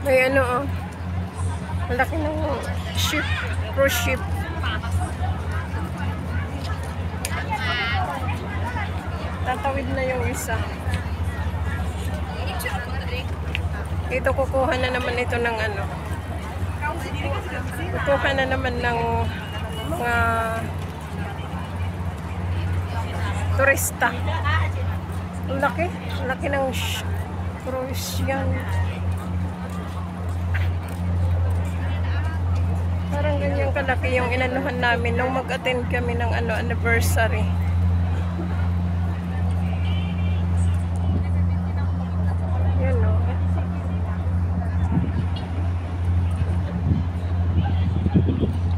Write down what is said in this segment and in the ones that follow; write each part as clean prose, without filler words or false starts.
May ano oh. Malaki ng ship. Cruise ship. Tatawid na yung isa. Ito kukuha na naman ito ng ano. Kukuha na naman ng mga turista. Ang laki. Ang laki ng cruise yan. Parang ganyan kalaki yung inanuhan namin nung mag-attend kami ng ano, anniversary. Yan o.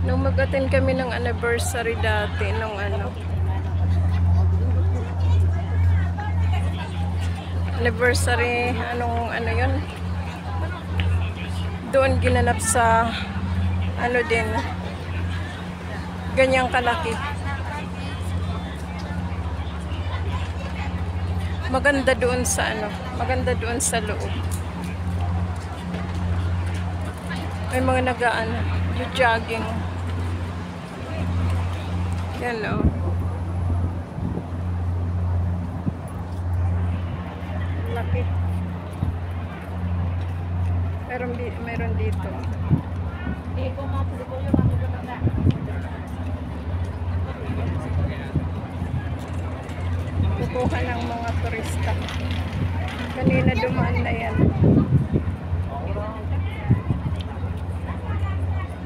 Nung mag-attend kami ng anniversary dati, nung ano, anniversary, anong ano yun? Doon ginanap sa ano din, ganyang kalaki. Maganda doon sa ano, maganda doon sa loob. May mga nagaan, jogging. Yan o. Laki. Meron dito. Kukuha ng mga turista. Kanina dumaan na yan.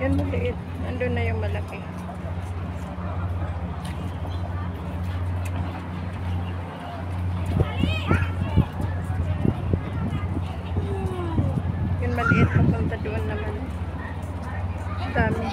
Yan maliit. Andun na yung malaki. Yung maliit papunta doon naman. Dami.